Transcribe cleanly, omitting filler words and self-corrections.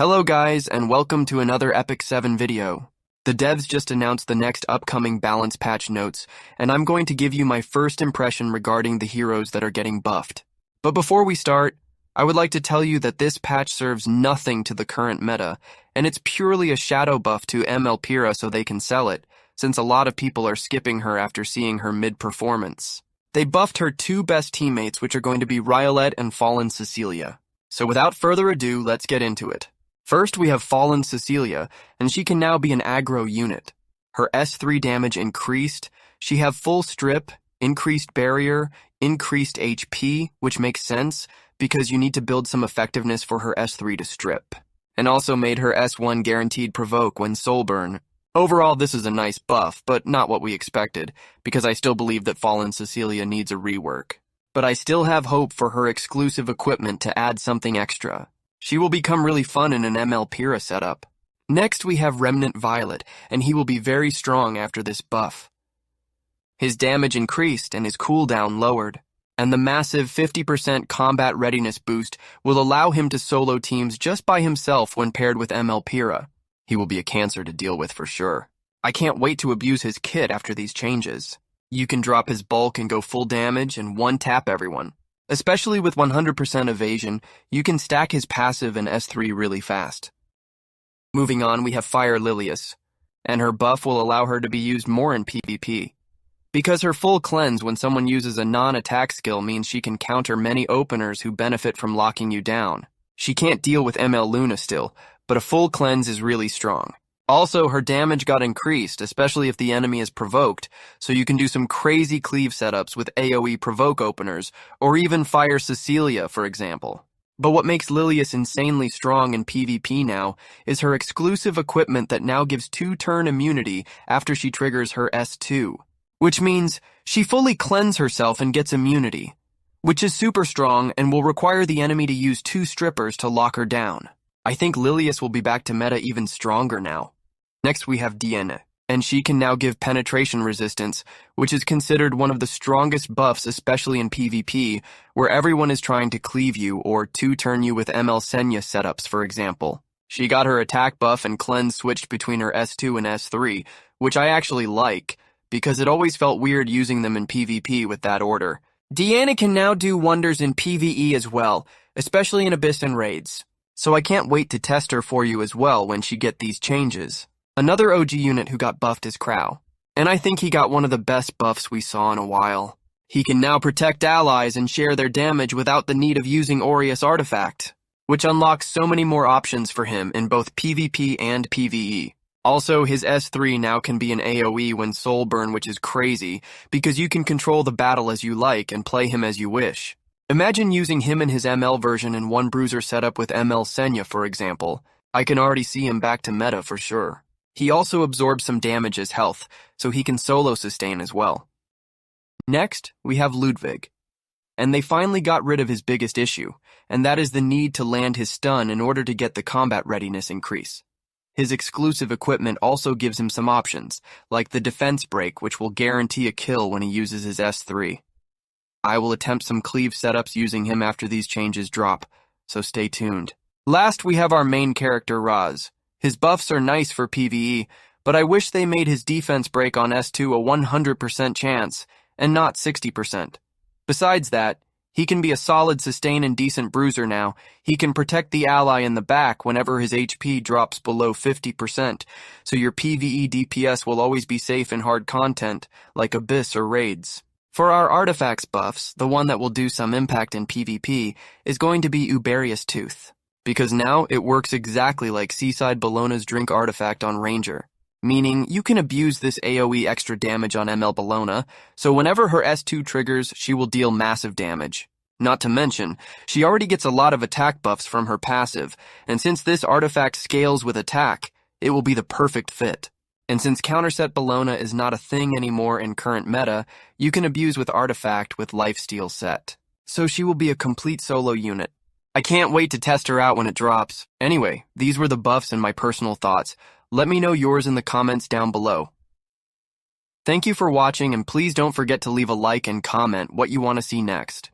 Hello guys, and welcome to another Epic 7 video. The devs just announced the next upcoming balance patch notes, and I'm going to give you my first impression regarding the heroes that are getting buffed. But before we start, I would like to tell you that this patch serves nothing to the current meta, and it's purely a shadow buff to Peira so they can sell it, since a lot of people are skipping her after seeing her mid-performance. They buffed her two best teammates, which are going to be Violet and Fallen Cecilia. So without further ado, let's get into it. First, we have Fallen Cecilia, and she can now be an aggro unit. Her S3 damage increased, she have full strip, increased barrier, increased HP, which makes sense, because you need to build some effectiveness for her S3 to strip. And also made her S1 guaranteed provoke when soul burn. Overall, this is a nice buff, but not what we expected, because I still believe that Fallen Cecilia needs a rework. But I still have hope for her exclusive equipment to add something extra. She will become really fun in an Peira setup. Next, we have Remnant Violet, and he will be very strong after this buff. His damage increased and his cooldown lowered, and the massive 50% combat readiness boost will allow him to solo teams just by himself when paired with Peira. He will be a cancer to deal with for sure. I can't wait to abuse his kit after these changes. You can drop his bulk and go full damage and one-tap everyone. Especially with 100% evasion, you can stack his passive and S3 really fast. Moving on, we have Fire Lilius, and her buff will allow her to be used more in PvP. Because her full cleanse when someone uses a non-attack skill means she can counter many openers who benefit from locking you down. She can't deal with ML Luna still, but a full cleanse is really strong. Also, her damage got increased, especially if the enemy is provoked, so you can do some crazy cleave setups with AoE provoke openers, or even fire Cecilia, for example. But what makes Lilius insanely strong in PvP now is her exclusive equipment that now gives 2-turn immunity after she triggers her S2, which means she fully cleanses herself and gets immunity, which is super strong and will require the enemy to use 2 strippers to lock her down. I think Lilius will be back to meta even stronger now. Next we have Diene, and she can now give penetration resistance, which is considered one of the strongest buffs especially in PvP, where everyone is trying to cleave you or 2-turn you with ML Senya setups, for example. She got her attack buff and cleanse switched between her S2 and S3, which I actually like, because it always felt weird using them in PvP with that order. Diene can now do wonders in PvE as well, especially in Abyss and Raids. So I can't wait to test her for you as well when she get these changes. Another OG unit who got buffed is Krau, and I think he got one of the best buffs we saw in a while. He can now protect allies and share their damage without the need of using Aureus Artifact, which unlocks so many more options for him in both PvP and PvE. Also, his S3 now can be an AoE when soul burn, which is crazy, because you can control the battle as you like and play him as you wish. Imagine using him in his ML version in one bruiser setup with ML Senya, for example. I can already see him back to meta for sure. He also absorbs some damage as health, so he can solo sustain as well. Next, we have Ludwig. And they finally got rid of his biggest issue, and that is the need to land his stun in order to get the combat readiness increase. His exclusive equipment also gives him some options, like the defense break, which will guarantee a kill when he uses his S3. I will attempt some cleave setups using him after these changes drop, so stay tuned. Last, we have our main character, Ras. His buffs are nice for PvE, but I wish they made his defense break on S2 a 100% chance, and not 60%. Besides that, he can be a solid sustain and decent bruiser now. He can protect the ally in the back whenever his HP drops below 50%, so your PvE DPS will always be safe in hard content, like Abyss or Raids. For our artifacts buffs, the one that will do some impact in PvP is going to be Uberius Tooth, because now it works exactly like Seaside Bellona's Drink artifact on Ranger, meaning you can abuse this AoE extra damage on ML Bellona, so whenever her S2 triggers, she will deal massive damage. Not to mention, she already gets a lot of attack buffs from her passive, and since this artifact scales with attack, it will be the perfect fit. And since Counterset Bellona is not a thing anymore in current meta, you can abuse with Artifact with Lifesteal set. So she will be a complete solo unit. I can't wait to test her out when it drops. Anyway, these were the buffs and my personal thoughts. Let me know yours in the comments down below. Thank you for watching, and please don't forget to leave a like and comment what you want to see next.